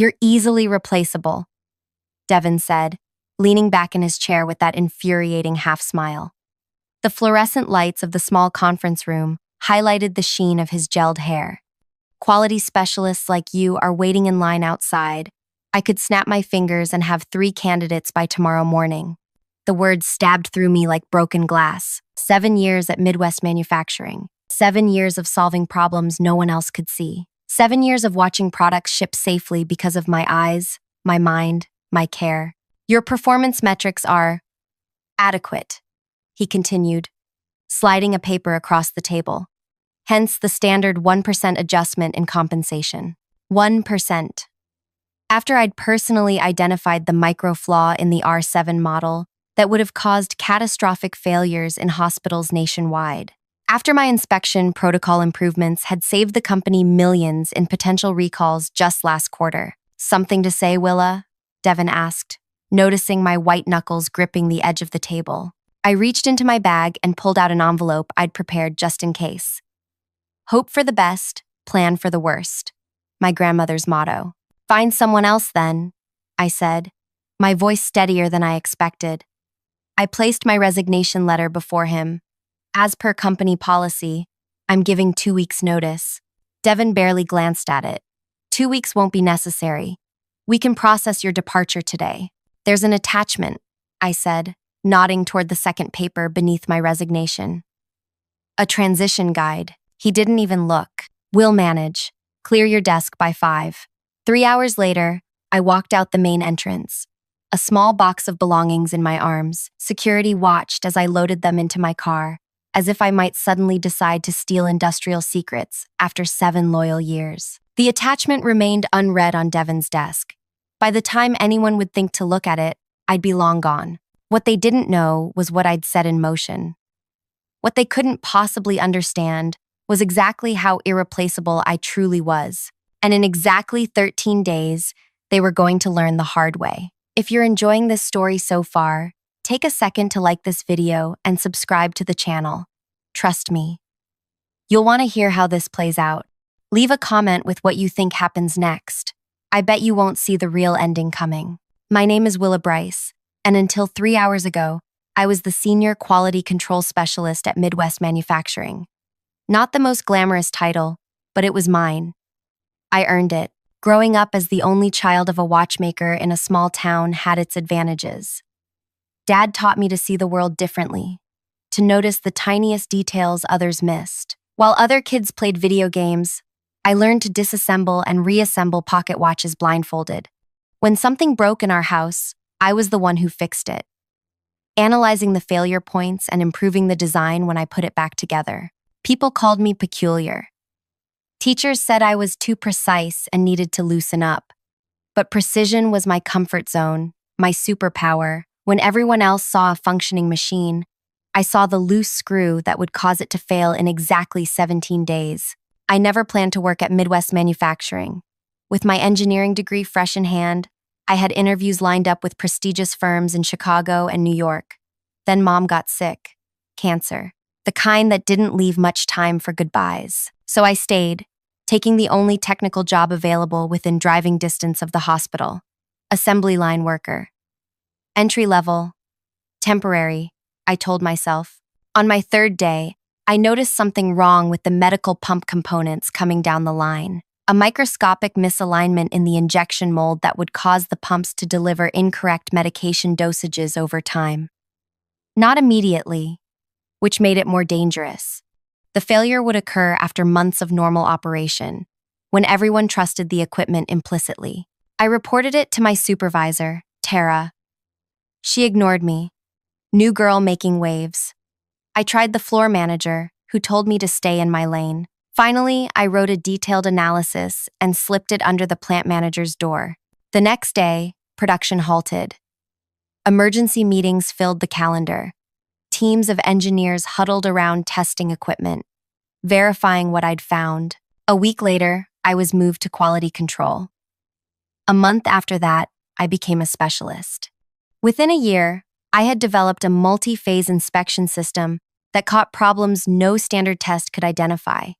You're easily replaceable, Devin said, leaning back in his chair with that infuriating half-smile. The fluorescent lights of the small conference room highlighted the sheen of his gelled hair. Quality specialists like you are waiting in line outside. I could snap my fingers and have 3 candidates by tomorrow morning. The words stabbed through me like broken glass. 7 years at Midwest Manufacturing. 7 years of solving problems no one else could see. 7 years of watching products ship safely because of my eyes, my mind, my care. Your performance metrics are adequate, he continued, sliding a paper across the table. Hence the standard 1% adjustment in compensation. 1%. After I'd personally identified the micro flaw in the R7 model that would have caused catastrophic failures in hospitals nationwide. After my inspection, protocol improvements had saved the company millions in potential recalls just last quarter. Something to say, Willa? Devin asked, noticing my white knuckles gripping the edge of the table. I reached into my bag and pulled out an envelope I'd prepared just in case. Hope for the best, plan for the worst. My grandmother's motto. Find someone else then, I said, my voice steadier than I expected. I placed my resignation letter before him. As per company policy, I'm giving 2 weeks' notice. Devin barely glanced at it. 2 weeks won't be necessary. We can process your departure today. There's an attachment, I said, nodding toward the second paper beneath my resignation. A transition guide. He didn't even look. We'll manage. Clear your desk by 5. 3 hours later, I walked out the main entrance. A small box of belongings in my arms. Security watched as I loaded them into my car, as if I might suddenly decide to steal industrial secrets after 7 loyal years. The attachment remained unread on Devin's desk. By the time anyone would think to look at it, I'd be long gone. What they didn't know was what I'd set in motion. What they couldn't possibly understand was exactly how irreplaceable I truly was. And in exactly 13 days, they were going to learn the hard way. If you're enjoying this story so far, take a second to like this video and subscribe to the channel. Trust me. You'll want to hear how this plays out. Leave a comment with what you think happens next. I bet you won't see the real ending coming. My name is Willa Bryce, and until 3 hours ago, I was the Senior Quality Control Specialist at Midwest Manufacturing. Not the most glamorous title, but it was mine. I earned it. Growing up as the only child of a watchmaker in a small town had its advantages. Dad taught me to see the world differently, to notice the tiniest details others missed. While other kids played video games, I learned to disassemble and reassemble pocket watches blindfolded. When something broke in our house, I was the one who fixed it, analyzing the failure points and improving the design when I put it back together. People called me peculiar. Teachers said I was too precise and needed to loosen up. But precision was my comfort zone, my superpower. When everyone else saw a functioning machine, I saw the loose screw that would cause it to fail in exactly 17 days. I never planned to work at Midwest Manufacturing. With my engineering degree fresh in hand, I had interviews lined up with prestigious firms in Chicago and New York. Then Mom got sick. Cancer. The kind that didn't leave much time for goodbyes. So I stayed, taking the only technical job available within driving distance of the hospital. Assembly line worker. Entry level. Temporary, I told myself. On my 3rd day, I noticed something wrong with the medical pump components coming down the line. A microscopic misalignment in the injection mold that would cause the pumps to deliver incorrect medication dosages over time. Not immediately, which made it more dangerous. The failure would occur after months of normal operation, when everyone trusted the equipment implicitly. I reported it to my supervisor, Tara. She ignored me. New girl making waves. I tried the floor manager, who told me to stay in my lane. Finally, I wrote a detailed analysis and slipped it under the plant manager's door. The next day, production halted. Emergency meetings filled the calendar. Teams of engineers huddled around testing equipment, verifying what I'd found. A week later, I was moved to quality control. A month after that, I became a specialist. Within a year, I had developed a multi-phase inspection system that caught problems no standard test could identify.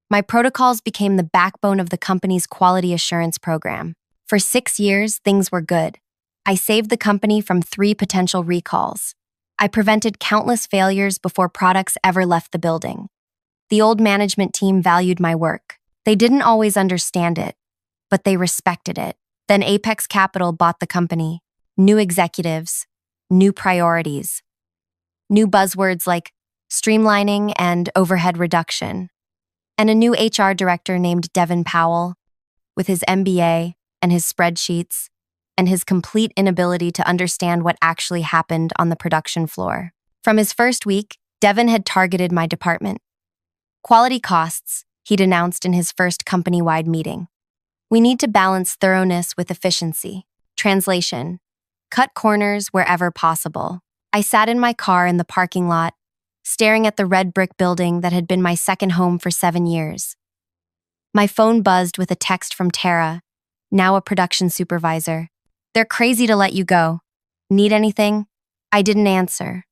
My protocols became the backbone of the company's quality assurance program. For 6 years, things were good. I saved the company from 3 potential recalls. I prevented countless failures before products ever left the building. The old management team valued my work. They didn't always understand it, but they respected it. Then Apex Capital bought the company. New executives, new priorities, new buzzwords like streamlining and overhead reduction, and a new HR director named Devin Powell, with his MBA and his spreadsheets, and his complete inability to understand what actually happened on the production floor. From his first week, Devin had targeted my department. Quality costs, he'd announced in his first company-wide meeting. We need to balance thoroughness with efficiency. Translation: cut corners wherever possible. I sat in my car in the parking lot, staring at the red brick building that had been my second home for 7 years. My phone buzzed with a text from Tara, now a production supervisor. "They're crazy to let you go. Need anything?" I didn't answer.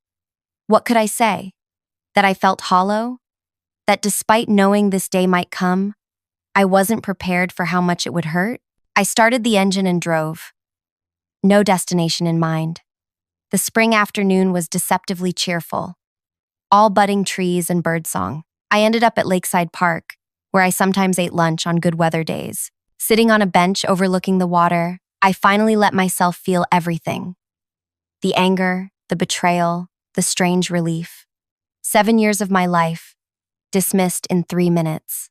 What could I say? That I felt hollow? That despite knowing this day might come, I wasn't prepared for how much it would hurt? I started the engine and drove. No destination in mind. The spring afternoon was deceptively cheerful. All budding trees and birdsong. I ended up at Lakeside Park, where I sometimes ate lunch on good weather days. Sitting on a bench overlooking the water, I finally let myself feel everything. The anger, the betrayal, the strange relief. 7 years of my life, dismissed in 3 minutes.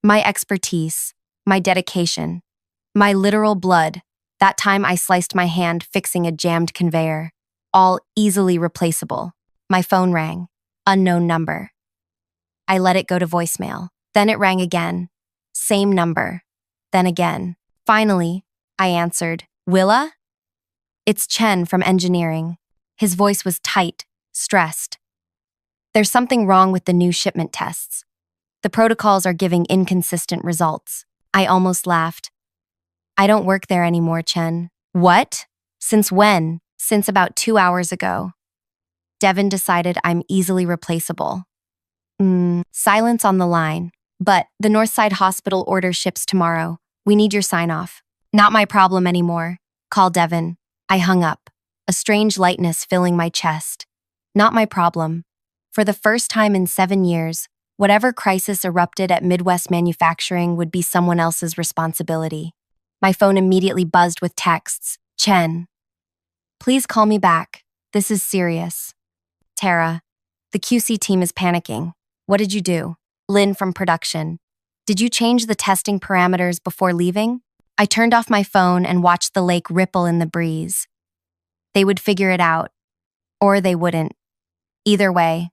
My expertise, my dedication, my literal blood, that time I sliced my hand fixing a jammed conveyor, all easily replaceable. My phone rang. Unknown number. I let it go to voicemail. Then it rang again. Same number. Then again. Finally, I answered. "Willa?" "It's Chen from engineering." His voice was tight, stressed. "There's something wrong with the new shipment tests. The protocols are giving inconsistent results." I almost laughed. "I don't work there anymore, Chen." "What? Since when?" "Since about 2 hours ago." Devin decided I'm easily replaceable. Silence on the line. "But the Northside Hospital order ships tomorrow. We need your sign-off." "Not my problem anymore." "Call Devin." I hung up, a strange lightness filling my chest. Not my problem. For the first time in 7 years, whatever crisis erupted at Midwest Manufacturing would be someone else's responsibility. My phone immediately buzzed with texts. "Chen. Please call me back. This is serious." "Tara, the QC team is panicking. What did you do?" "Lynn from production. Did you change the testing parameters before leaving?" I turned off my phone and watched the lake ripple in the breeze. They would figure it out. Or they wouldn't. Either way,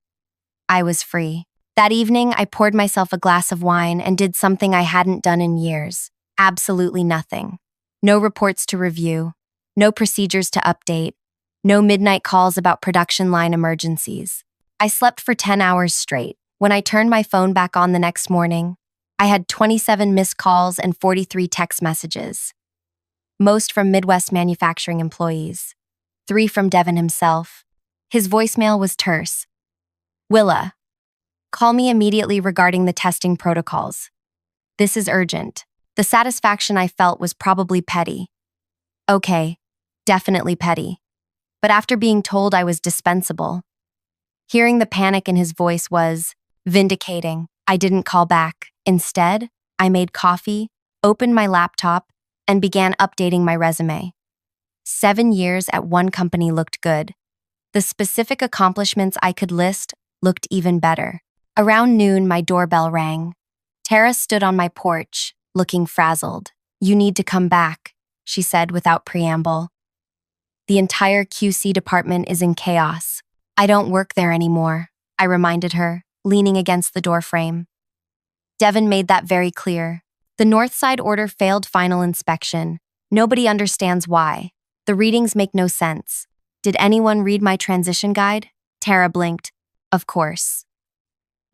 I was free. That evening, I poured myself a glass of wine and did something I hadn't done in years. Absolutely nothing. No reports to review. No procedures to update. No midnight calls about production line emergencies. I slept for 10 hours straight. When I turned my phone back on the next morning, I had 27 missed calls and 43 text messages. Most from Midwest Manufacturing employees. 3 from Devin himself. His voicemail was terse. "Willa, call me immediately regarding the testing protocols. This is urgent." The satisfaction I felt was probably petty. Okay, definitely petty. But after being told I was dispensable, hearing the panic in his voice was vindicating. I didn't call back. Instead, I made coffee, opened my laptop, and began updating my resume. 7 years at one company looked good. The specific accomplishments I could list looked even better. Around noon, my doorbell rang. Tara stood on my porch, looking frazzled. "You need to come back," she said without preamble. "The entire QC department is in chaos." "I don't work there anymore," I reminded her, leaning against the doorframe. Devin made that very clear. The Northside order failed final inspection. Nobody understands why. The readings make no sense. Did anyone read my transition guide? Tara blinked. Of course.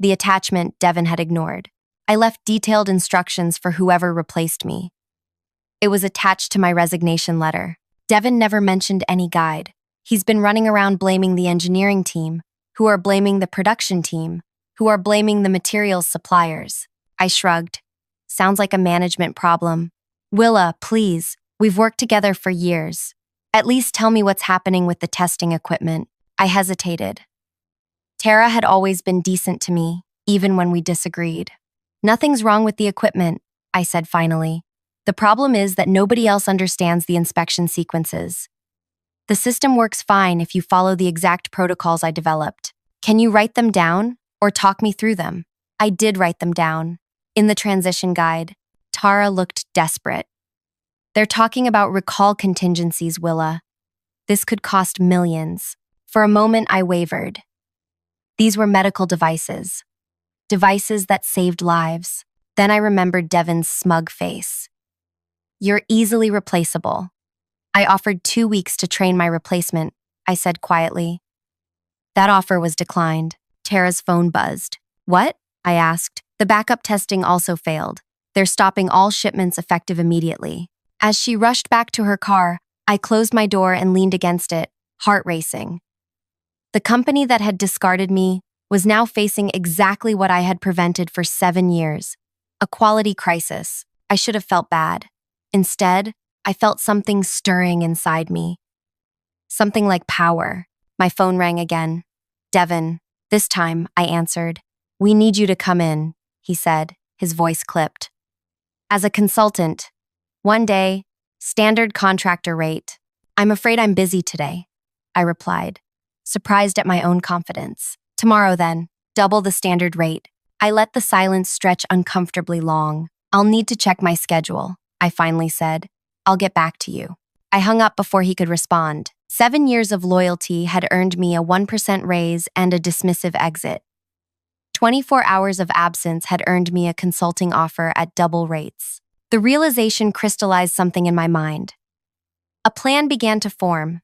The attachment Devin had ignored. I left detailed instructions for whoever replaced me. It was attached to my resignation letter. Devin never mentioned any guide. He's been running around blaming the engineering team, who are blaming the production team, who are blaming the materials suppliers. I shrugged. Sounds like a management problem. "Willa, please, We've worked together for years. At least tell me what's happening with the testing equipment. I hesitated. Tara had always been decent to me, even when we disagreed. Nothing's wrong with the equipment, I said finally. The problem is that nobody else understands the inspection sequences. The system works fine if you follow the exact protocols I developed. Can you write them down or talk me through them? I did write them down. In the transition guide, Tara looked desperate. They're talking about recall contingencies, Willa. This could cost millions. For a moment, I wavered. These were medical devices. Devices that saved lives. Then I remembered Devon's smug face. You're easily replaceable. I offered 2 weeks to train my replacement, I said quietly. That offer was declined. Tara's phone buzzed. What? I asked. The backup testing also failed. They're stopping all shipments effective immediately. As she rushed back to her car, I closed my door and leaned against it, heart racing. The company that had discarded me was now facing exactly what I had prevented for 7 years. A quality crisis. I should have felt bad. Instead, I felt something stirring inside me. Something like power. My phone rang again. Devon. This time, I answered. We need you to come in, he said, his voice clipped. As a consultant. One day, standard contractor rate. I'm afraid I'm busy today, I replied, surprised at my own confidence. Tomorrow then, double the standard rate. I let the silence stretch uncomfortably long. I'll need to check my schedule, I finally said. I'll get back to you. I hung up before he could respond. 7 years of loyalty had earned me a 1% raise and a dismissive exit. 24 hours of absence had earned me a consulting offer at double rates. The realization crystallized something in my mind. A plan began to form,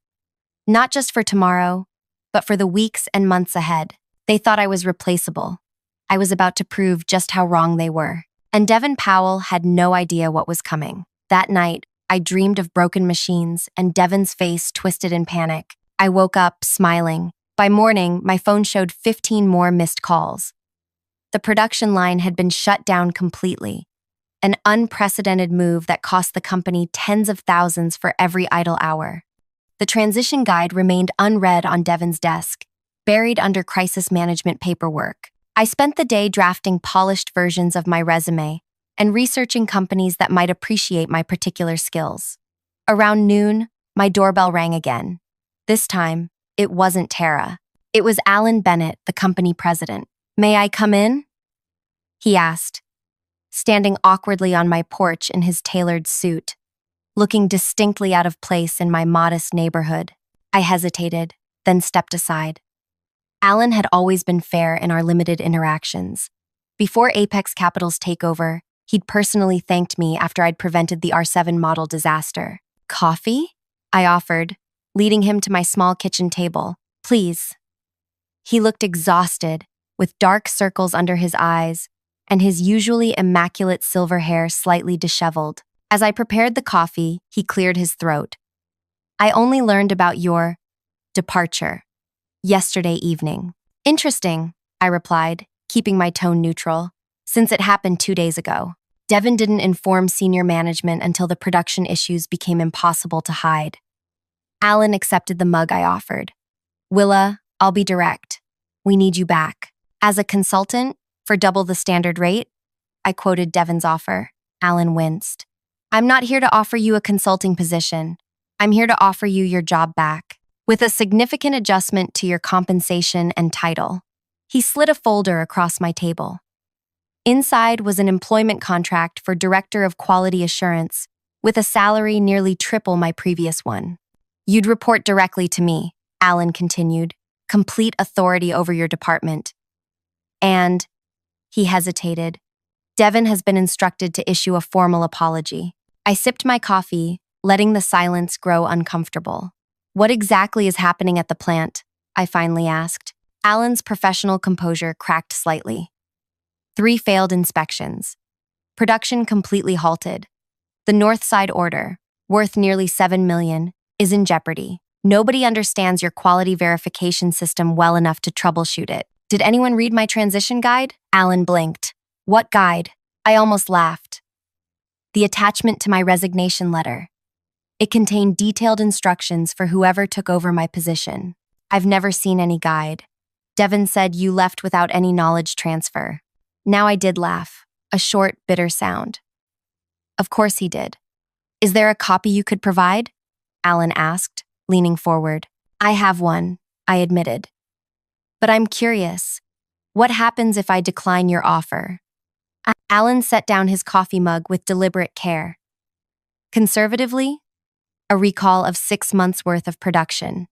not just for tomorrow, but for the weeks and months ahead. They thought I was replaceable. I was about to prove just how wrong they were. And Devon Powell had no idea what was coming. That night, I dreamed of broken machines and Devon's face twisted in panic. I woke up smiling. By morning, my phone showed 15 more missed calls. The production line had been shut down completely. An unprecedented move that cost the company tens of thousands for every idle hour. The transition guide remained unread on Devon's desk, buried under crisis management paperwork. I spent the day drafting polished versions of my resume and researching companies that might appreciate my particular skills. Around noon, my doorbell rang again. This time, it wasn't Tara. It was Alan Bennett, the company president. May I come in? He asked, standing awkwardly on my porch in his tailored suit, looking distinctly out of place in my modest neighborhood. I hesitated, then stepped aside. Alan had always been fair in our limited interactions. Before Apex Capital's takeover, he'd personally thanked me after I'd prevented the R7 model disaster. Coffee? I offered, leading him to my small kitchen table. Please. He looked exhausted, with dark circles under his eyes, and his usually immaculate silver hair slightly disheveled. As I prepared the coffee, he cleared his throat. I only learned about your departure yesterday evening. Interesting, I replied, keeping my tone neutral, since it happened 2 days ago. Devon didn't inform senior management until the production issues became impossible to hide. Alan accepted the mug I offered. Willa, I'll be direct. We need you back. As a consultant, for double the standard rate, I quoted Devon's offer. Alan winced. I'm not here to offer you a consulting position. I'm here to offer you your job back, with a significant adjustment to your compensation and title. He slid a folder across my table. Inside was an employment contract for Director of Quality Assurance, with a salary nearly triple my previous one. You'd report directly to me, Alan continued, complete authority over your department. And, he hesitated, Devon has been instructed to issue a formal apology. I sipped my coffee, letting the silence grow uncomfortable. What exactly is happening at the plant? I finally asked. Alan's professional composure cracked slightly. 3 failed inspections. Production completely halted. The North Side order, worth nearly $7 million, is in jeopardy. Nobody understands your quality verification system well enough to troubleshoot it. Did anyone read my transition guide? Alan blinked. What guide? I almost laughed. The attachment to my resignation letter. It contained detailed instructions for whoever took over my position. I've never seen any guide. Devin said you left without any knowledge transfer. Now I did laugh, a short, bitter sound. Of course he did. Is there a copy you could provide? Alan asked, leaning forward. I have one, I admitted. But I'm curious. What happens if I decline your offer? Alan set down his coffee mug with deliberate care. Conservatively, a recall of 6 months' worth of production,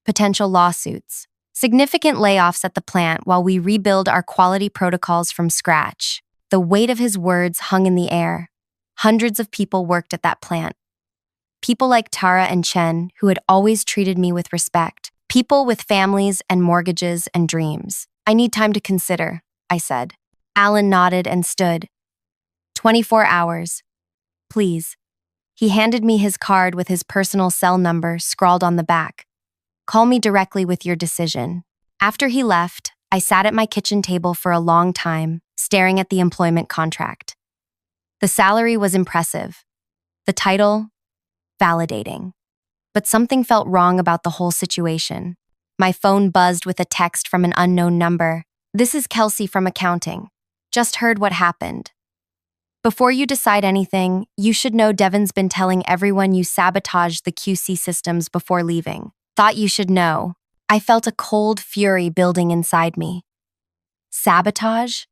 potential lawsuits, significant layoffs at the plant while we rebuild our quality protocols from scratch. The weight of his words hung in the air. Hundreds of people worked at that plant. People like Tara and Chen, who had always treated me with respect. People with families and mortgages and dreams. I need time to consider, I said. Alan nodded and stood. 24 hours. Please. He handed me his card with his personal cell number scrawled on the back. Call me directly with your decision. After he left, I sat at my kitchen table for a long time, staring at the employment contract. The salary was impressive. The title, validating. But something felt wrong about the whole situation. My phone buzzed with a text from an unknown number. This is Kelsey from accounting. Just heard what happened. Before you decide anything, you should know Devin's been telling everyone you sabotaged the QC systems before leaving. Thought you should know. I felt a cold fury building inside me. Sabotage?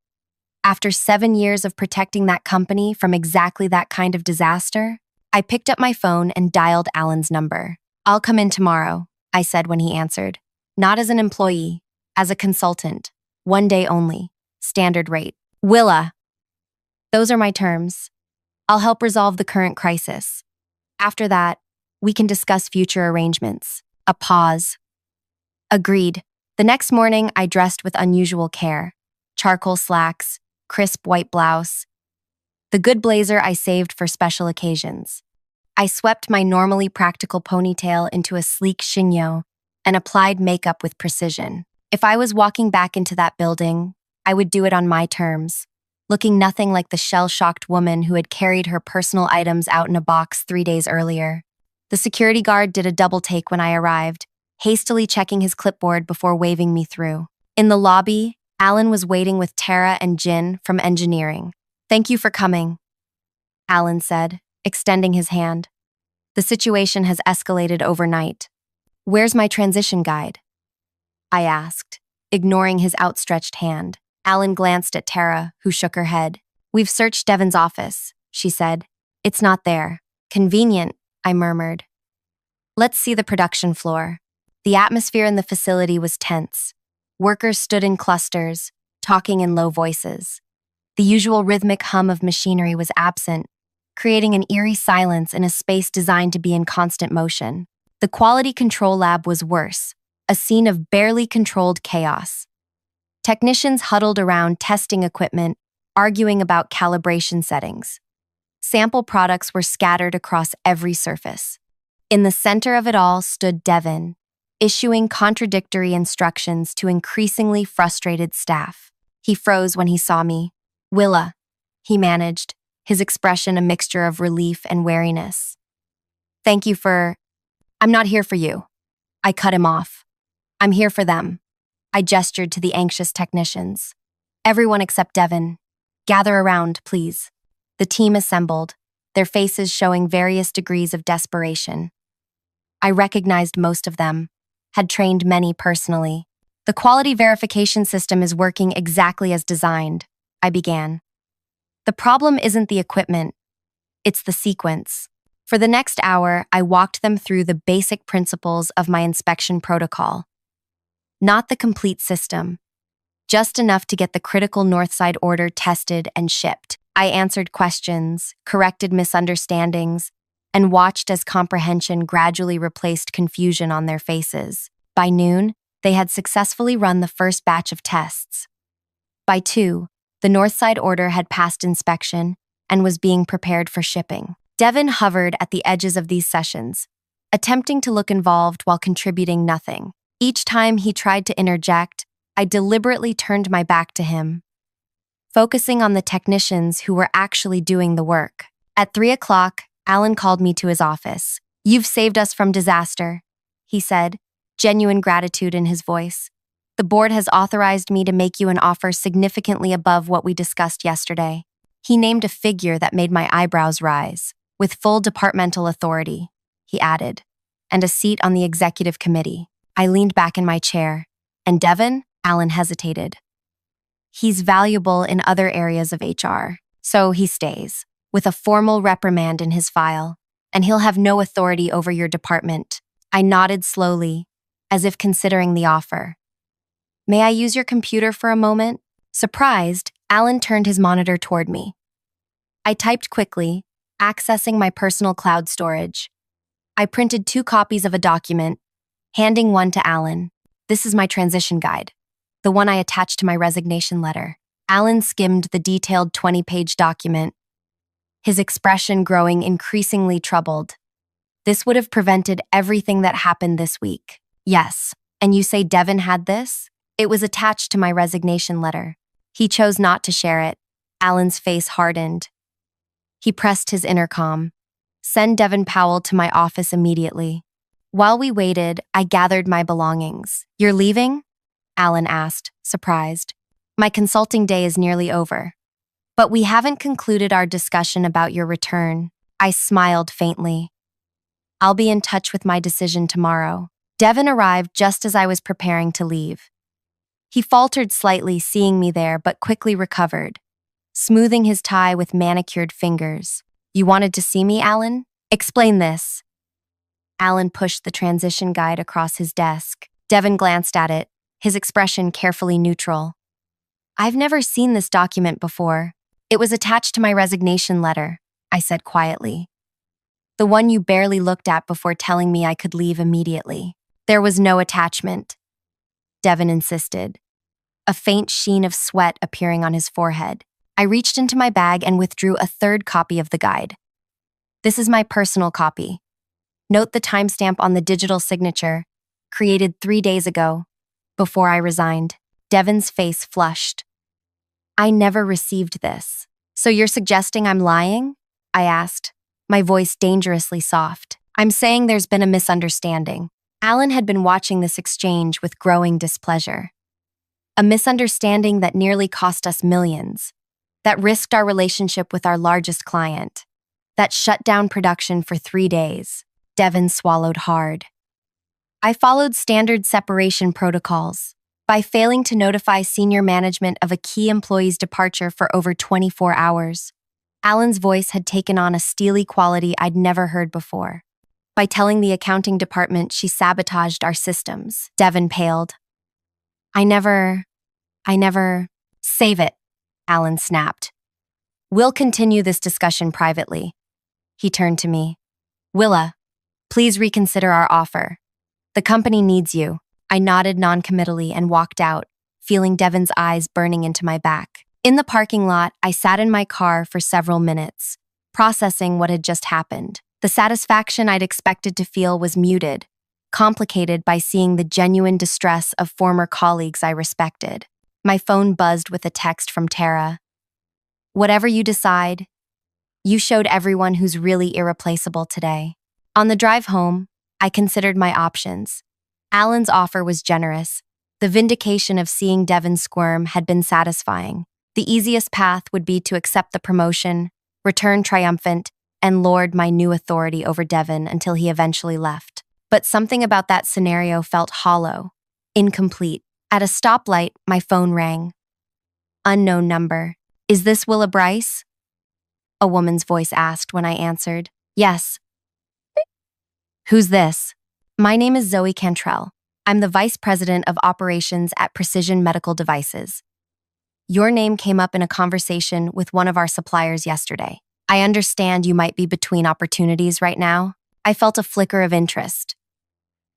After 7 years of protecting that company from exactly that kind of disaster? I picked up my phone and dialed Alan's number. I'll come in tomorrow, I said when he answered. Not as an employee, as a consultant. 1 day only. Standard rate. Willa. Those are my terms. I'll help resolve the current crisis. After that, we can discuss future arrangements. A pause. Agreed. The next morning, I dressed with unusual care. Charcoal slacks, crisp white blouse. The good blazer I saved for special occasions. I swept my normally practical ponytail into a sleek chignon and applied makeup with precision. If I was walking back into that building, I would do it on my terms, looking nothing like the shell-shocked woman who had carried her personal items out in a box 3 days earlier. The security guard did a double take when I arrived, hastily checking his clipboard before waving me through. In the lobby, Alan was waiting with Tara and Jin from engineering. Thank you for coming, Alan said, extending his hand. The situation has escalated overnight. Where's my transition guide? I asked, ignoring his outstretched hand. Alan glanced at Tara, who shook her head. We've searched Devin's office, she said. It's not there. Convenient, I murmured. Let's see the production floor. The atmosphere in the facility was tense. Workers stood in clusters, talking in low voices. The usual rhythmic hum of machinery was absent, creating an eerie silence in a space designed to be in constant motion. The quality control lab was worse, a scene of barely controlled chaos. Technicians huddled around testing equipment, arguing about calibration settings. Sample products were scattered across every surface. In the center of it all stood Devin, issuing contradictory instructions to increasingly frustrated staff. He froze when he saw me. Willa, he managed, his expression a mixture of relief and wariness. Thank you for... I'm not here for you. I cut him off. I'm here for them. I gestured to the anxious technicians. Everyone except Devin. Gather around, please. The team assembled, their faces showing various degrees of desperation. I recognized most of them, had trained many personally. The quality verification system is working exactly as designed, I began. The problem isn't the equipment, it's the sequence. For the next hour, I walked them through the basic principles of my inspection protocol. Not the complete system, just enough to get the critical Northside order tested and shipped. I answered questions, corrected misunderstandings, and watched as comprehension gradually replaced confusion on their faces. By noon, they had successfully run the first batch of tests. By 2, the Northside order had passed inspection and was being prepared for shipping. Devin hovered at the edges of these sessions, attempting to look involved while contributing nothing. Each time he tried to interject, I deliberately turned my back to him, focusing on the technicians who were actually doing the work. At 3 o'clock, Alan called me to his office. You've saved us from disaster, he said, genuine gratitude in his voice. The board has authorized me to make you an offer significantly above what we discussed yesterday. He named a figure that made my eyebrows rise. With full departmental authority, he added, and a seat on the executive committee. I leaned back in my chair. And Devin? Alan hesitated. He's valuable in other areas of HR, so he stays, with a formal reprimand in his file, and he'll have no authority over your department. I nodded slowly, as if considering the offer. May I use your computer for a moment? Surprised, Alan turned his monitor toward me. I typed quickly, accessing my personal cloud storage. I printed 2 copies of a document, handing one to Alan. This is my transition guide, the one I attached to my resignation letter. Alan skimmed the detailed 20-page document, his expression growing increasingly troubled. This would have prevented everything that happened this week. Yes, and you say Devin had this? It was attached to my resignation letter. He chose not to share it. Alan's face hardened. He pressed his intercom. Send Devin Powell to my office immediately. While we waited, I gathered my belongings. You're leaving? Alan asked, surprised. My consulting day is nearly over. But we haven't concluded our discussion about your return. I smiled faintly. I'll be in touch with my decision tomorrow. Devin arrived just as I was preparing to leave. He faltered slightly, seeing me there, but quickly recovered, smoothing his tie with manicured fingers. You wanted to see me, Alan? Explain this. Alan pushed the transition guide across his desk. Devin glanced at it, his expression carefully neutral. I've never seen this document before. It was attached to my resignation letter, I said quietly. The one you barely looked at before telling me I could leave immediately. There was no attachment, Devin insisted, a faint sheen of sweat appearing on his forehead. I reached into my bag and withdrew a 3rd copy of the guide. This is my personal copy. Note the timestamp on the digital signature, created 3 days ago, before I resigned. Devin's face flushed. I never received this. So you're suggesting I'm lying? I asked, my voice dangerously soft. I'm saying there's been a misunderstanding. Alan had been watching this exchange with growing displeasure. A misunderstanding that nearly cost us millions, that risked our relationship with our largest client, that shut down production for 3 days. Devin swallowed hard. I followed standard separation protocols. By failing to notify senior management of a key employee's departure for over 24 hours, Alan's voice had taken on a steely quality I'd never heard before. By telling the accounting department she sabotaged our systems, Devin paled. I never... Save it, Alan snapped. We'll continue this discussion privately. He turned to me. Willa, please reconsider our offer. The company needs you. I nodded noncommittally and walked out, feeling Devin's eyes burning into my back. In the parking lot, I sat in my car for several minutes, processing what had just happened. The satisfaction I'd expected to feel was muted, complicated by seeing the genuine distress of former colleagues I respected. My phone buzzed with a text from Tara. Whatever you decide, you showed everyone who's really irreplaceable today. On the drive home, I considered my options. Alan's offer was generous. The vindication of seeing Devin squirm had been satisfying. The easiest path would be to accept the promotion, return triumphant, and lord my new authority over Devin until he eventually left. But something about that scenario felt hollow, incomplete. At a stoplight, my phone rang. Unknown number. Is this Willa Bryce? A woman's voice asked when I answered. Yes. Who's this? My name is Zoe Cantrell. I'm the Vice President of Operations at Precision Medical Devices. Your name came up in a conversation with one of our suppliers yesterday. I understand you might be between opportunities right now. I felt a flicker of interest.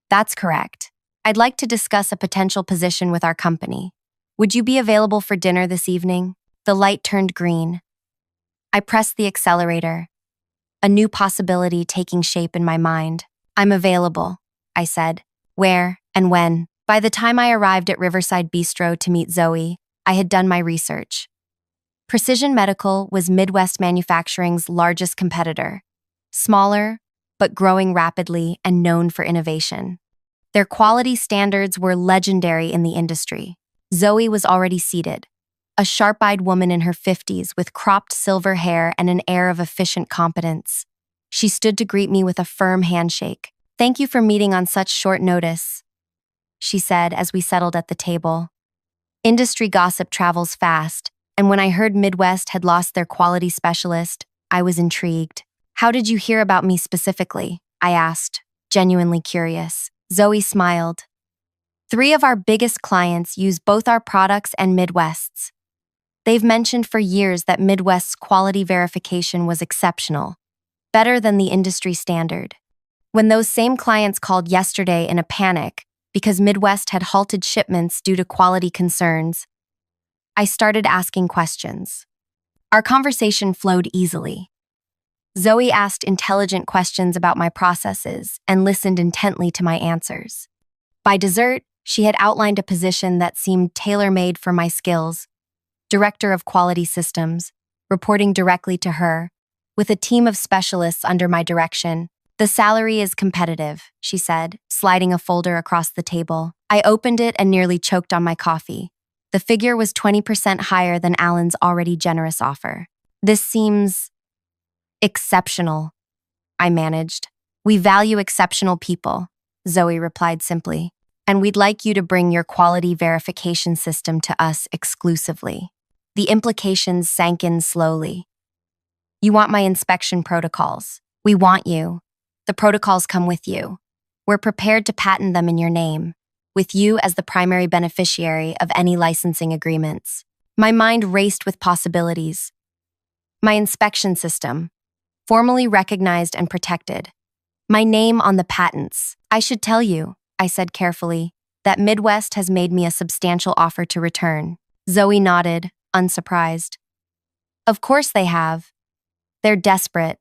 That's correct. I'd like to discuss a potential position with our company. Would you be available for dinner this evening? The light turned green. I pressed the accelerator, a new possibility taking shape in my mind. I'm available, I said. Where and when? By the time I arrived at Riverside Bistro to meet Zoe, I had done my research. Precision Medical was Midwest Manufacturing's largest competitor. Smaller, but growing rapidly and known for innovation. Their quality standards were legendary in the industry. Zoe was already seated, a sharp-eyed woman in her 50s with cropped silver hair and an air of efficient competence. She stood to greet me with a firm handshake. "Thank you for meeting on such short notice," she said as we settled at the table. Industry gossip travels fast, and when I heard Midwest had lost their quality specialist, I was intrigued. "How did you hear about me specifically?" I asked, genuinely curious. Zoe smiled. "Three of our biggest clients use both our products and Midwest's. They've mentioned for years that Midwest's quality verification was exceptional, better than the industry standard. When those same clients called yesterday in a panic because Midwest had halted shipments due to quality concerns, I started asking questions. Our conversation flowed easily. Zoe asked intelligent questions about my processes and listened intently to my answers. By dessert, she had outlined a position that seemed tailor-made for my skills: Director of Quality Systems, reporting directly to her, with a team of specialists under my direction. "The salary is competitive," she said, sliding a folder across the table. I opened it and nearly choked on my coffee. The figure was 20% higher than Alan's already generous offer. "This seems exceptional," I managed. "We value exceptional people," Zoe replied simply, "and we'd like you to bring your quality verification system to us exclusively." The implications sank in slowly. "You want my inspection protocols. We want you. The protocols come with you. We're prepared to patent them in your name, with you as the primary beneficiary of any licensing agreements." My mind raced with possibilities. My inspection system, formally recognized and protected. My name on the patents. "I should tell you," I said carefully, "that Midwest has made me a substantial offer to return." Zoe nodded, unsurprised. "Of course they have. They're desperate.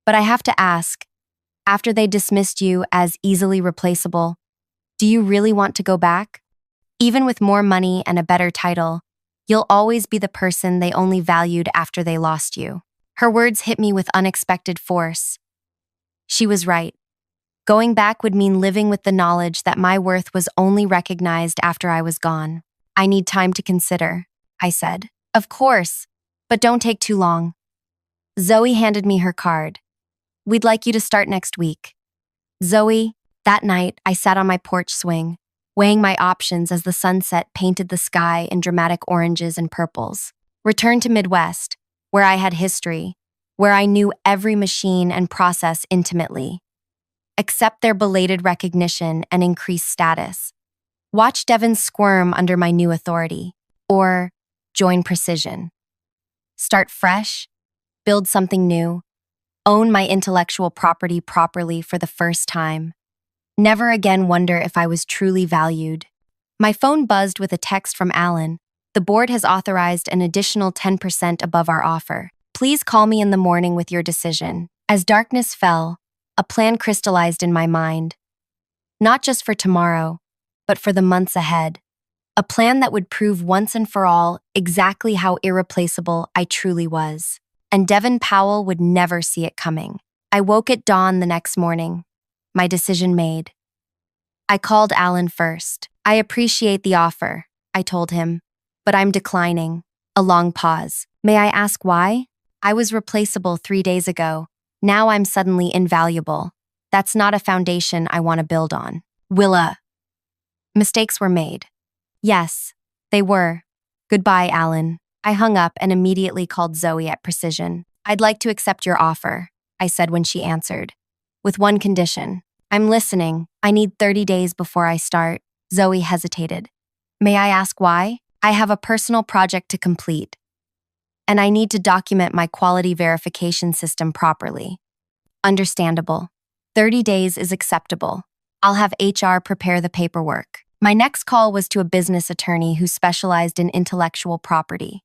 But I have to ask, after they dismissed you as easily replaceable, do you really want to go back? Even with more money and a better title, you'll always be the person they only valued after they lost you." Her words hit me with unexpected force. She was right. Going back would mean living with the knowledge that my worth was only recognized after I was gone. "I need time to consider," I said. "Of course, but don't take too long." Zoe handed me her card. "We'd like you to start next week." Zoe, that night, I sat on my porch swing, weighing my options as the sunset painted the sky in dramatic oranges and purples. Return to Midwest, where I had history, where I knew every machine and process intimately. Accept their belated recognition and increased status. Watch Devon squirm under my new authority. Or join Precision. Start fresh, build something new, own my intellectual property properly for the first time. Never again wonder if I was truly valued. My phone buzzed with a text from Alan. "The board has authorized an additional 10% above our offer. Please call me in the morning with your decision." As darkness fell, a plan crystallized in my mind. Not just for tomorrow, but for the months ahead. A plan that would prove once and for all exactly how irreplaceable I truly was. And Devon Powell would never see it coming. I woke at dawn the next morning, my decision made. I called Alan first. "I appreciate the offer," I told him, "but I'm declining." A long pause. "May I ask why?" "I was replaceable 3 days ago. Now I'm suddenly invaluable. That's not a foundation I want to build on." "Willa." Mistakes were made. Yes, they were. "Goodbye, Alan." I hung up and immediately called Zoe at Precision. "I'd like to accept your offer," I said when she answered. "With one condition." "I'm listening. I need 30 days before I start." Zoe hesitated. "May I ask why?" "I have a personal project to complete, and I need to document my quality verification system properly." "Understandable. 30 days is acceptable. I'll have HR prepare the paperwork." My next call was to a business attorney who specialized in intellectual property.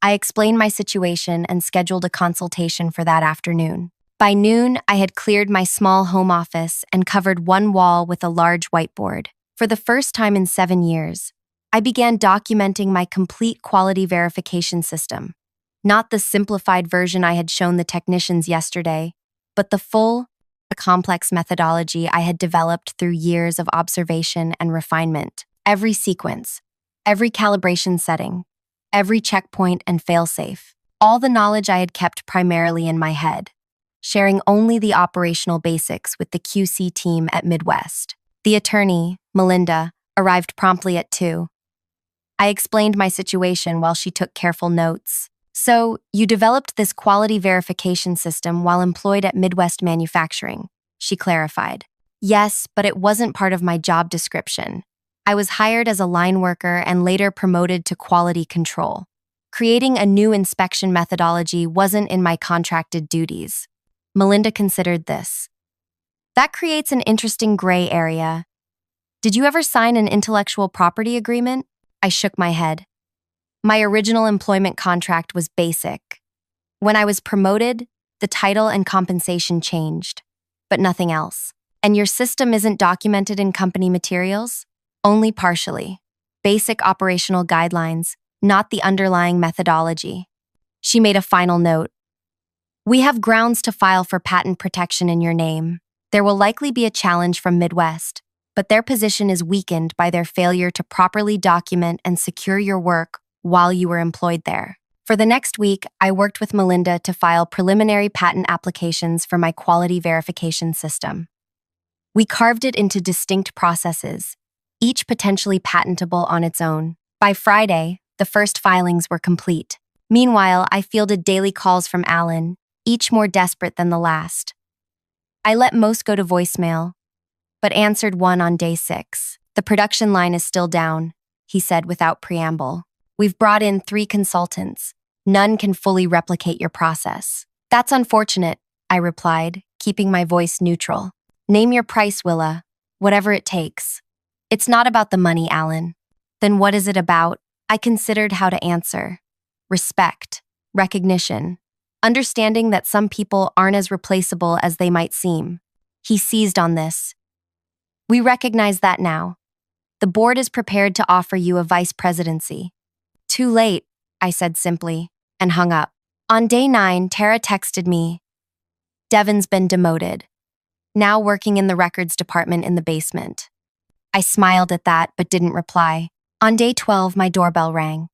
I explained my situation and scheduled a consultation for that afternoon. By noon, I had cleared my small home office and covered one wall with a large whiteboard. For the first time in 7 years, I began documenting my complete quality verification system. Not the simplified version I had shown the technicians yesterday, but the full, A complex methodology I had developed through years of observation and refinement. Every sequence, every calibration setting, every checkpoint and failsafe. All the knowledge I had kept primarily in my head, sharing only the operational basics with the QC team at Midwest. The attorney, Melinda, arrived promptly at 2. I explained my situation while she took careful notes. So, you developed this quality verification system while employed at Midwest Manufacturing, she clarified. Yes, but it wasn't part of my job description. I was hired as a line worker and later promoted to quality control. Creating a new inspection methodology wasn't in my contracted duties. Melinda considered this. That creates an interesting gray area. Did you ever sign an intellectual property agreement? I shook my head. My original employment contract was basic. When I was promoted, the title and compensation changed, but nothing else. And your system isn't documented in company materials? Only partially. Basic operational guidelines, not the underlying methodology. She made a final note. We have grounds to file for patent protection in your name. There will likely be a challenge from Midwest, but their position is weakened by their failure to properly document and secure your work while you were employed there. For the next week, I worked with Melinda to file preliminary patent applications for my quality verification system. We carved it into distinct processes, each potentially patentable on its own. By Friday, the first filings were complete. Meanwhile, I fielded daily calls from Alan, each more desperate than the last. I let most go to voicemail, but answered one on day 6. The production line is still down, he said without preamble. We've brought in 3 consultants. None can fully replicate your process. That's unfortunate, I replied, keeping my voice neutral. Name your price, Willa. Whatever it takes. It's not about the money, Alan. Then what is it about? I considered how to answer. Respect. Recognition. Understanding that some people aren't as replaceable as they might seem. He seized on this. We recognize that now. The board is prepared to offer you a vice presidency. Too late, I said simply, and hung up. On day 9, Tara texted me. Devin's been demoted. Now working in the records department in the basement. I smiled at that, but didn't reply. On day 12, my doorbell rang.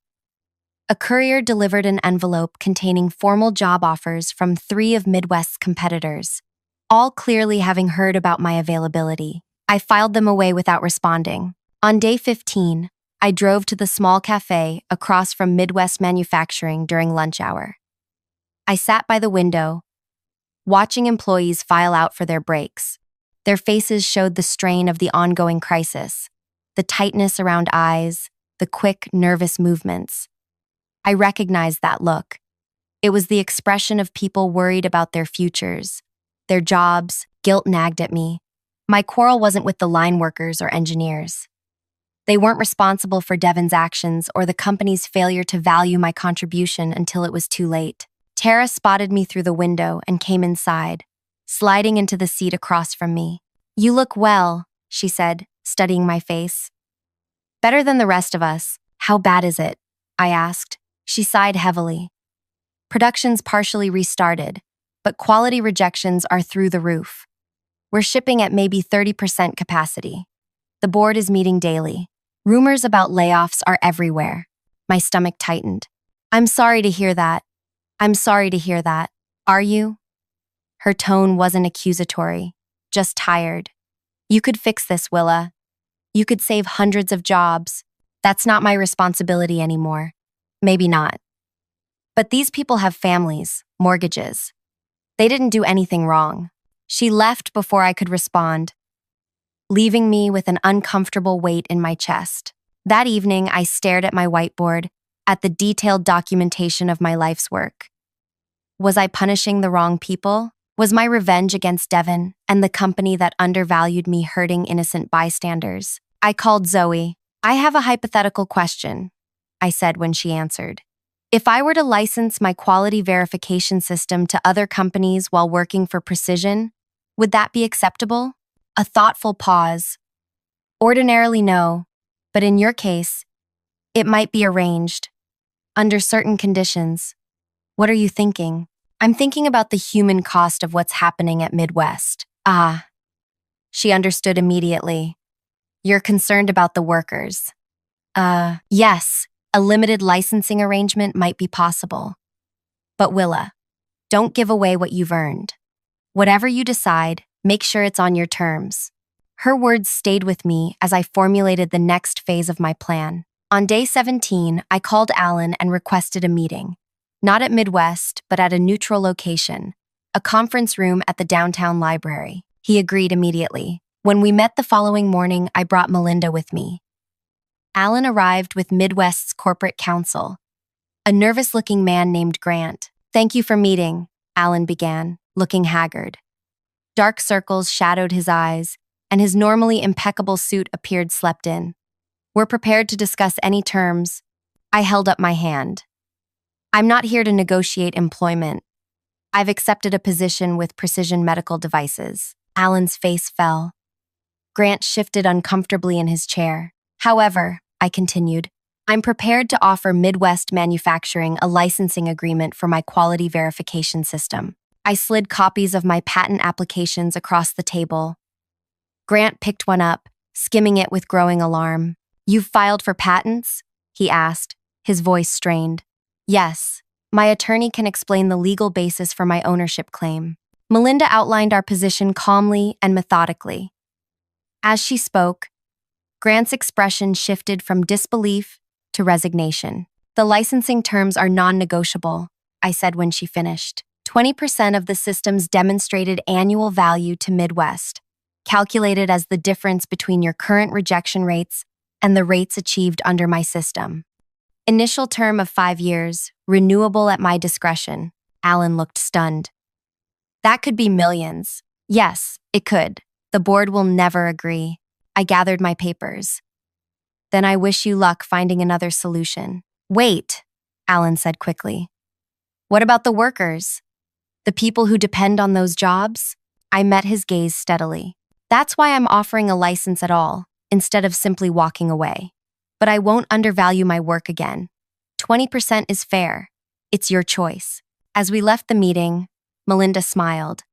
A courier delivered an envelope containing formal job offers from 3 of Midwest's competitors, all clearly having heard about my availability. I filed them away without responding. On day 15, I drove to the small cafe across from Midwest Manufacturing during lunch hour. I sat by the window, watching employees file out for their breaks. Their faces showed the strain of the ongoing crisis, the tightness around eyes, the quick, nervous movements. I recognized that look. It was the expression of people worried about their futures, their jobs. Guilt nagged at me. My quarrel wasn't with the line workers or engineers. They weren't responsible for Devin's actions or the company's failure to value my contribution until it was too late. Tara spotted me through the window and came inside, sliding into the seat across from me. You look well, she said, studying my face. Better than the rest of us. How bad is it? I asked. She sighed heavily. Production's partially restarted, but quality rejections are through the roof. We're shipping at maybe 30% capacity. The board is meeting daily. Rumors about layoffs are everywhere. My stomach tightened. I'm sorry to hear that. I'm sorry to hear that. Are you? Her tone wasn't accusatory, just tired. You could fix this, Willa. You could save hundreds of jobs. That's not my responsibility anymore. Maybe not. But these people have families, mortgages. They didn't do anything wrong. She left before I could respond, leaving me with an uncomfortable weight in my chest. That evening, I stared at my whiteboard, at the detailed documentation of my life's work. Was I punishing the wrong people? Was my revenge against Devin and the company that undervalued me hurting innocent bystanders? I called Zoe. I have a hypothetical question, I said when she answered. If I were to license my quality verification system to other companies while working for Precision, would that be acceptable? A thoughtful pause. Ordinarily no, but in your case, it might be arranged. Under certain conditions. What are you thinking? I'm thinking about the human cost of what's happening at Midwest. Ah, she understood immediately. You're concerned about the workers. Yes, a limited licensing arrangement might be possible. But Willa, don't give away what you've earned. Whatever you decide, make sure it's on your terms. Her words stayed with me as I formulated the next phase of my plan. On day 17, I called Alan and requested a meeting. Not at Midwest, but at a neutral location, a conference room at the downtown library. He agreed immediately. When we met the following morning, I brought Melinda with me. Alan arrived with Midwest's corporate counsel, a nervous-looking man named Grant. "Thank you for meeting," Alan began, looking haggard. Dark circles shadowed his eyes, and his normally impeccable suit appeared slept in. "We're prepared to discuss any terms." I held up my hand. "I'm not here to negotiate employment. I've accepted a position with Precision Medical Devices." Alan's face fell. Grant shifted uncomfortably in his chair. "However," I continued, "I'm prepared to offer Midwest Manufacturing a licensing agreement for my quality verification system." I slid copies of my patent applications across the table. Grant picked one up, skimming it with growing alarm. "You've filed for patents?" he asked, his voice strained. "Yes. My attorney can explain the legal basis for my ownership claim." Melinda outlined our position calmly and methodically. As she spoke, Grant's expression shifted from disbelief to resignation. "The licensing terms are non-negotiable," I said when she finished. 20% of the system's demonstrated annual value to Midwest, calculated as the difference between your current rejection rates and the rates achieved under my system. Initial term of 5 years, renewable at my discretion." Alan looked stunned. "That could be millions." "Yes, it could. The board will never agree." I gathered my papers. "Then I wish you luck finding another solution." "Wait," Alan said quickly. "What about the workers? The people who depend on those jobs?" I met his gaze steadily. "That's why I'm offering a license at all, instead of simply walking away. But I won't undervalue my work again. 20% is fair. It's your choice." As we left the meeting, Melinda smiled.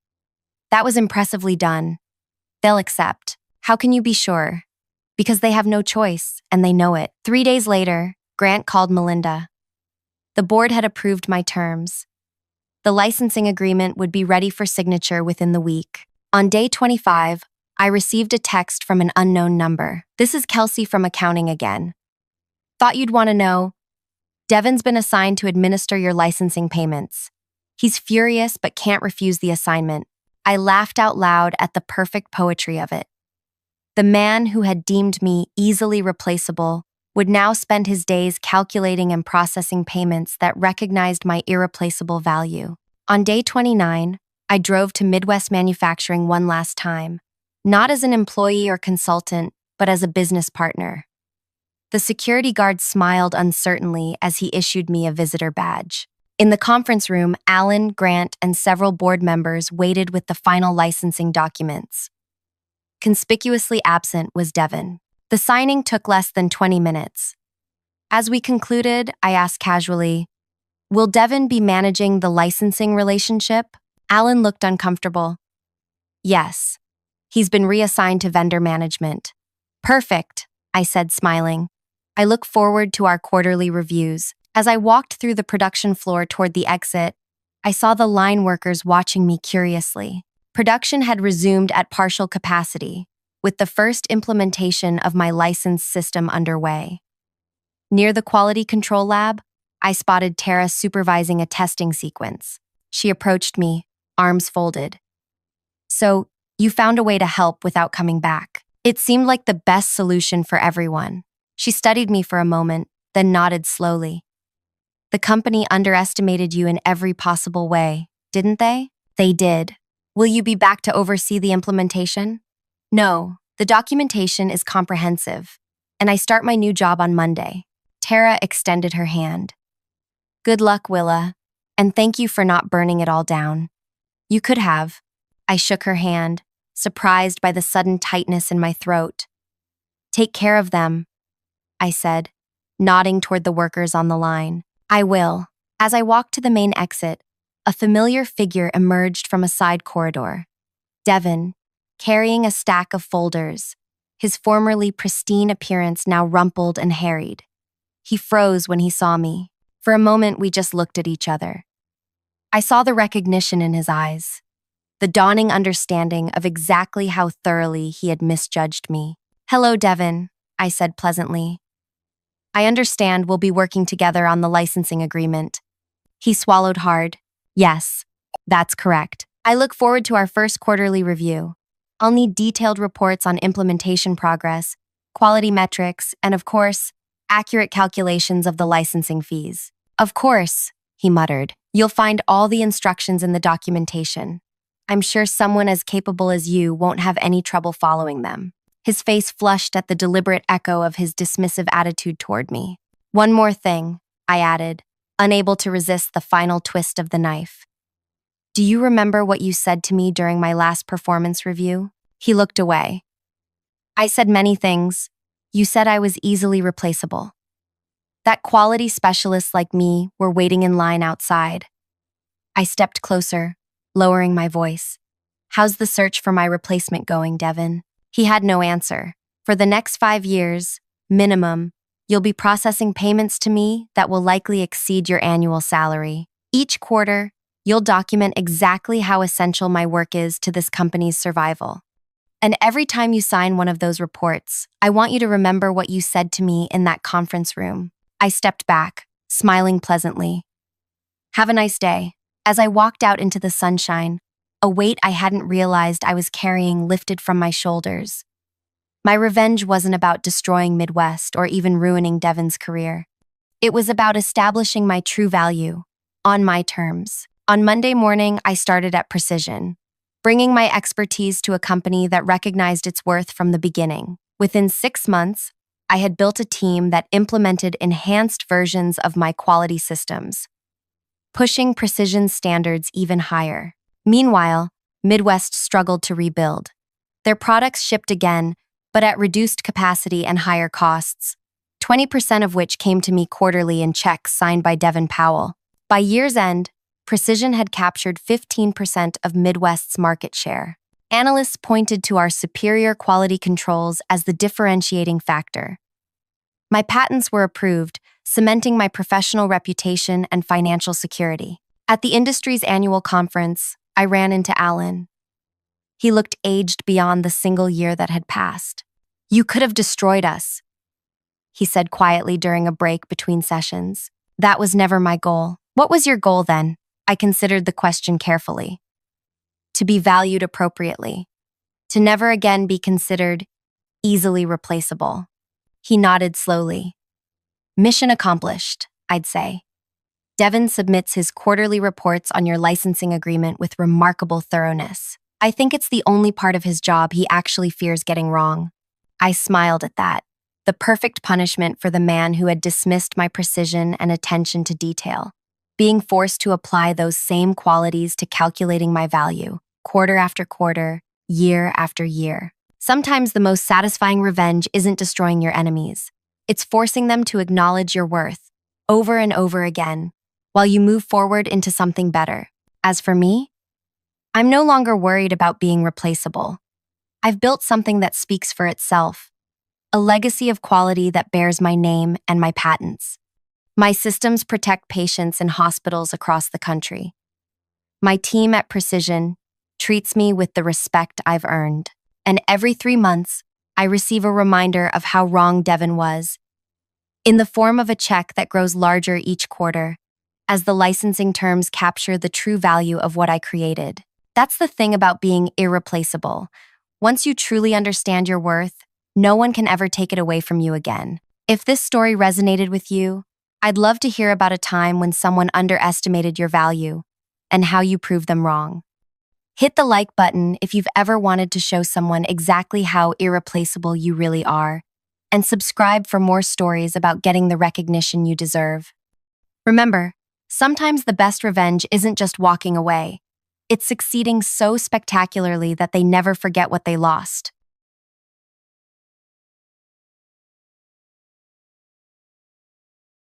"That was impressively done. They'll accept." "How can you be sure?" "Because they have no choice, and they know it." 3 days later, Grant called Melinda. The board had approved my terms. The licensing agreement would be ready for signature within the week. On day 25, I received a text from an unknown number. "This is Kelsey from accounting again. Thought you'd want to know. Devin's been assigned to administer your licensing payments. He's furious but can't refuse the assignment." I laughed out loud at the perfect poetry of it. The man who had deemed me easily replaceable would now spend his days calculating and processing payments that recognized my irreplaceable value. On day 29, I drove to Midwest Manufacturing one last time, not as an employee or consultant, but as a business partner. The security guard smiled uncertainly as he issued me a visitor badge. In the conference room, Alan, Grant, and several board members waited with the final licensing documents. Conspicuously absent was Devin. The signing took less than 20 minutes. As we concluded, I asked casually, "Will Devin be managing the licensing relationship?" Alan looked uncomfortable. "Yes. He's been reassigned to vendor management." "Perfect," I said, smiling. "I look forward to our quarterly reviews." As I walked through the production floor toward the exit, I saw the line workers watching me curiously. Production had resumed at partial capacity, with the first implementation of my licensed system underway. Near the quality control lab, I spotted Tara supervising a testing sequence. She approached me, arms folded. "So, you found a way to help without coming back." It seemed like the best solution for everyone. She studied me for a moment, then nodded slowly. "The company underestimated you in every possible way, didn't they?" "They did." "Will you be back to oversee the implementation?" "No, the documentation is comprehensive, and I start my new job on Monday." Tara extended her hand. "Good luck, Willa, and thank you for not burning it all down." "You could have." I shook her hand, surprised by the sudden tightness in my throat. "Take care of them," I said, nodding toward the workers on the line. "I will." As I walked to the main exit, a familiar figure emerged from a side corridor. "Devin, carrying a stack of folders, his formerly pristine appearance now rumpled and harried. He froze when he saw me. For a moment, we just looked at each other. I saw the recognition in his eyes, the dawning understanding of exactly how thoroughly he had misjudged me. "Hello, Devin," I said pleasantly. "I understand we'll be working together on the licensing agreement." He swallowed hard. "Yes, that's correct. I look forward to our first quarterly review. I'll need detailed reports on implementation progress, quality metrics, and of course, accurate calculations of the licensing fees." "Of course," he muttered. "You'll find all the instructions in the documentation. I'm sure someone as capable as you won't have any trouble following them." His face flushed at the deliberate echo of his dismissive attitude toward me. "One more thing," I added, unable to resist the final twist of the knife. "Do you remember what you said to me during my last performance review?" He looked away. "I said many things. You said I was easily replaceable. That quality specialists like me were waiting in line outside." I stepped closer, lowering my voice. "How's the search for my replacement going, Devin?" He had no answer. "For the next 5 years, minimum, you'll be processing payments to me that will likely exceed your annual salary. Each quarter, you'll document exactly how essential my work is to this company's survival. And every time you sign one of those reports, I want you to remember what you said to me in that conference room." I stepped back, smiling pleasantly. "Have a nice day." As I walked out into the sunshine, a weight I hadn't realized I was carrying lifted from my shoulders. My revenge wasn't about destroying Midwest or even ruining Devin's career. It was about establishing my true value, on my terms. On Monday morning, I started at Precision, bringing my expertise to a company that recognized its worth from the beginning. Within 6 months, I had built a team that implemented enhanced versions of my quality systems, pushing Precision's standards even higher. Meanwhile, Midwest struggled to rebuild. Their products shipped again, but at reduced capacity and higher costs, 20% of which came to me quarterly in checks signed by Devin Powell. By year's end, Precision had captured 15% of Midwest's market share. Analysts pointed to our superior quality controls as the differentiating factor. My patents were approved, cementing my professional reputation and financial security. At the industry's annual conference, I ran into Alan. He looked aged beyond the single year that had passed. "You could have destroyed us," he said quietly during a break between sessions. "That was never my goal." "What was your goal then?" I considered the question carefully. "To be valued appropriately. To never again be considered easily replaceable." He nodded slowly. "Mission accomplished, I'd say." Devin submits his quarterly reports on your licensing agreement with remarkable thoroughness. I think it's the only part of his job he actually fears getting wrong. I smiled at that, the perfect punishment for the man who had dismissed my precision and attention to detail. Being forced to apply those same qualities to calculating my value, quarter after quarter, year after year. Sometimes the most satisfying revenge isn't destroying your enemies. It's forcing them to acknowledge your worth, over and over again, while you move forward into something better. As for me, I'm no longer worried about being replaceable. I've built something that speaks for itself, a legacy of quality that bears my name and my patents. My systems protect patients in hospitals across the country. My team at Precision treats me with the respect I've earned. And every 3 months, I receive a reminder of how wrong Devin was, in the form of a check that grows larger each quarter, as the licensing terms capture the true value of what I created. That's the thing about being irreplaceable. Once you truly understand your worth, no one can ever take it away from you again. If this story resonated with you, I'd love to hear about a time when someone underestimated your value and how you proved them wrong. Hit the like button if you've ever wanted to show someone exactly how irreplaceable you really are, and subscribe for more stories about getting the recognition you deserve. Remember, sometimes the best revenge isn't just walking away. It's succeeding so spectacularly that they never forget what they lost.